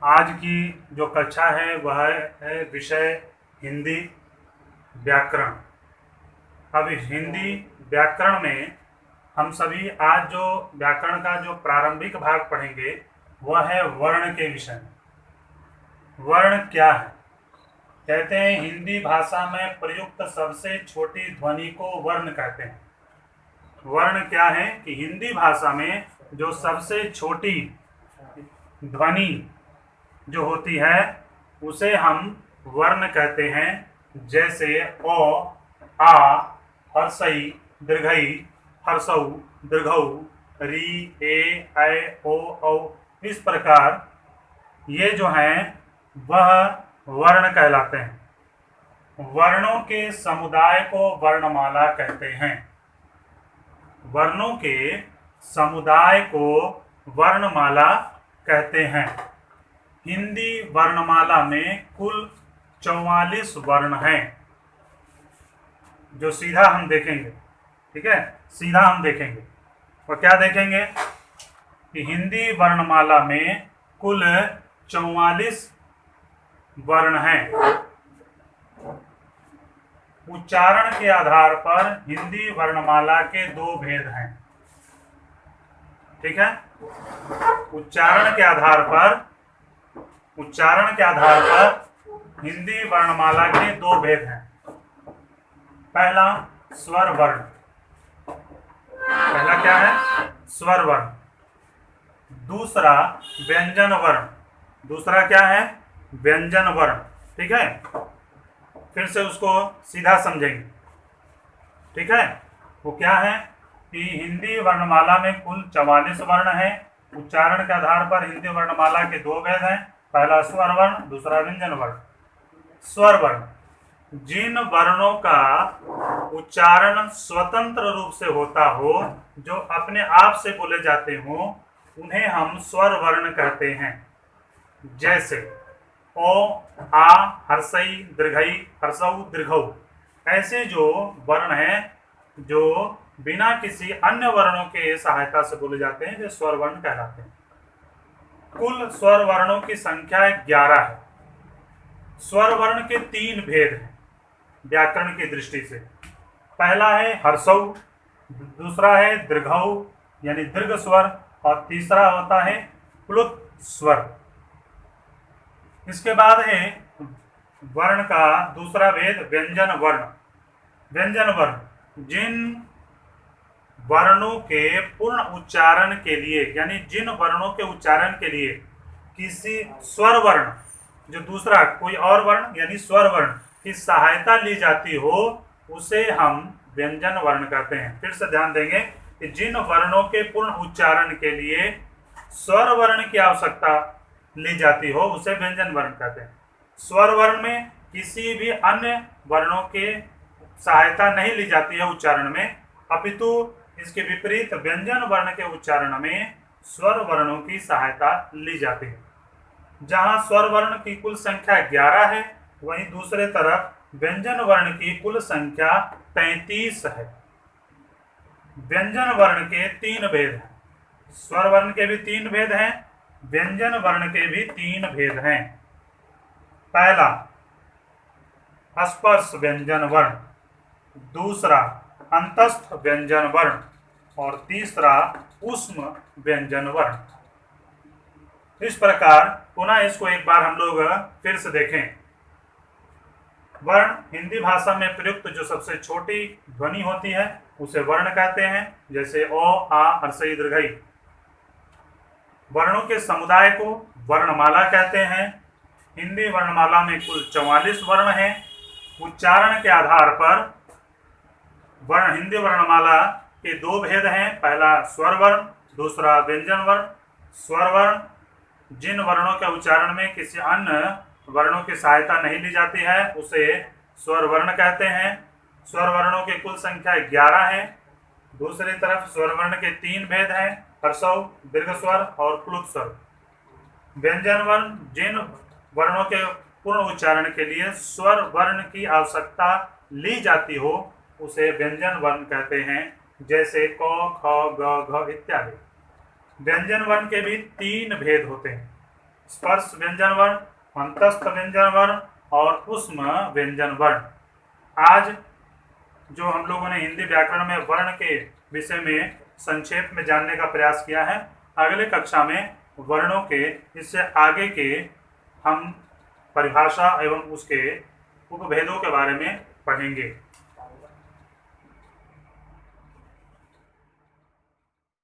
आज की जो कक्षा है वह है विषय हिंदी व्याकरण। अब इस हिंदी व्याकरण में हम सभी आज जो व्याकरण का जो प्रारंभिक भाग पढ़ेंगे वह है वर्ण के विषय में। वर्ण क्या है? कहते हैं हिंदी भाषा में प्रयुक्त सबसे छोटी ध्वनि को वर्ण कहते हैं। वर्ण क्या है कि हिंदी भाषा में जो सबसे छोटी ध्वनि जो होती है उसे हम वर्ण कहते हैं। जैसे अ, आ, हर्षई, दीर्घई, हर्षऊ, दीर्घऊ, री, ए, ऐ, ओ, औ, इस प्रकार ये जो हैं वह वर्ण कहलाते हैं। वर्णों के समुदाय को वर्णमाला कहते हैं। वर्णों के समुदाय को वर्णमाला कहते हैं। हिंदी वर्णमाला में कुल 44 वर्ण हैं जो सीधा हम देखेंगे। ठीक है, सीधा हम देखेंगे। और क्या देखेंगे कि हिंदी वर्णमाला में कुल 44 वर्ण हैं। उच्चारण के आधार पर हिंदी वर्णमाला के दो भेद हैं। ठीक है, उच्चारण के आधार पर हिंदी वर्णमाला के दो भेद हैं। पहला स्वर वर्ण। पहला क्या है? स्वर वर्ण। दूसरा व्यंजन वर्ण। दूसरा क्या है? व्यंजन वर्ण। ठीक है, फिर से उसको सीधा समझेंगे। ठीक है, वो क्या है कि हिंदी वर्णमाला में कुल 44 वर्ण हैं। उच्चारण के आधार पर हिंदी वर्णमाला के दो भेद हैं। पहला स्वर वर्ण, दूसरा व्यंजन वर्ण। स्वर वर्ण जिन वर्णों का उच्चारण स्वतंत्र रूप से होता हो, जो अपने आप से बोले जाते हो, उन्हें हम स्वर वर्ण कहते हैं। जैसे ओ, आ, हर्षई, दीर्घई, हर्षऊ, दीर्घऊ, ऐसे जो वर्ण हैं जो बिना किसी अन्य वर्णों के सहायता से बोले जाते हैं, जो स्वर वर्ण कहलाते हैं। कुल स्वर वर्णों की संख्या 11 है। स्वर वर्ण के 3 भेद हैं व्याकरण की दृष्टि से। पहला है हर्षऊ, दूसरा है दीर्घऊ यानी दीर्घ स्वर, और तीसरा होता है प्लुत स्वर। इसके बाद है वर्ण का दूसरा भेद व्यंजन वर्ण। व्यंजन वर्ण जिन वर्णों के पूर्ण उच्चारण के लिए, यानी जिन वर्णों के उच्चारण के लिए किसी स्वर वर्ण, जो दूसरा कोई और वर्ण यानी स्वर वर्ण की सहायता ली जाती हो, उसे हम व्यंजन वर्ण कहते हैं। फिर से ध्यान देंगे कि जिन वर्णों के पूर्ण उच्चारण के लिए स्वर वर्ण की आवश्यकता ली जाती हो, उसे व्यंजन वर्ण कहते हैं। स्वर वर्ण में किसी भी अन्य वर्णों के सहायता नहीं ली जाती है उच्चारण में, अपितु इसके विपरीत व्यंजन वर्ण के उच्चारण में स्वर वर्णों की सहायता ली जाती है। जहां स्वर वर्ण की कुल संख्या 11 है, वहीं दूसरे तरफ व्यंजन वर्ण की कुल संख्या 33 है। व्यंजन वर्ण के 3 भेद हैं। स्वर वर्ण के भी 3 भेद हैं, व्यंजन वर्ण के भी 3 भेद हैं। पहला स्पर्श व्यंजन वर्ण, दूसरा अंतस्थ व्यंजन वर्ण, और तीसरा ऊष्म व्यंजन वर्ण। इस प्रकार पुनः इसको एक बार हम लोग फिर से देखें। वर्ण हिंदी भाषा में प्रयुक्त जो सबसे छोटी ध्वनि होती है उसे वर्ण कहते हैं। जैसे ओ, आ, हर्षई, दीर्घई। वर्णों के समुदाय को वर्णमाला कहते हैं। हिंदी वर्णमाला में कुल 44 वर्ण हैं। उच्चारण के आधार पर हिंदी वर्णमाला के 2 भेद हैं। पहला स्वर वर्ण, दूसरा व्यंजन वर्ण। स्वर वर्ण जिन वर्णों के उच्चारण में किसी अन्य वर्णों की सहायता नहीं ली जाती है, उसे स्वर वर्ण कहते हैं। स्वर वर्णों की कुल संख्या 11 है। दूसरी तरफ स्वर वर्ण के 3 भेद हैं, हर्षऊ, दीर्घ स्वर और प्लुत स्वर। व्यंजन वर्ण जिन वर्णों के पूर्ण उच्चारण के लिए स्वर वर्ण की आवश्यकता ली जाती हो, उसे व्यंजन वर्ण कहते हैं। जैसे क, ख, ग, घ इत्यादि। व्यंजन वर्ण के भी 3 भेद होते हैं। स्पर्श व्यंजन वर्ण, अंतस्थ व्यंजन वर्ण और ऊष्म व्यंजन वर्ण। आज जो हम लोगों ने हिंदी व्याकरण में वर्ण के विषय में संक्षेप में जानने का प्रयास किया है, अगले कक्षा में वर्णों के इससे आगे के हम परिभाषा एवं उसके उपभेदों के बारे में पढ़ेंगे।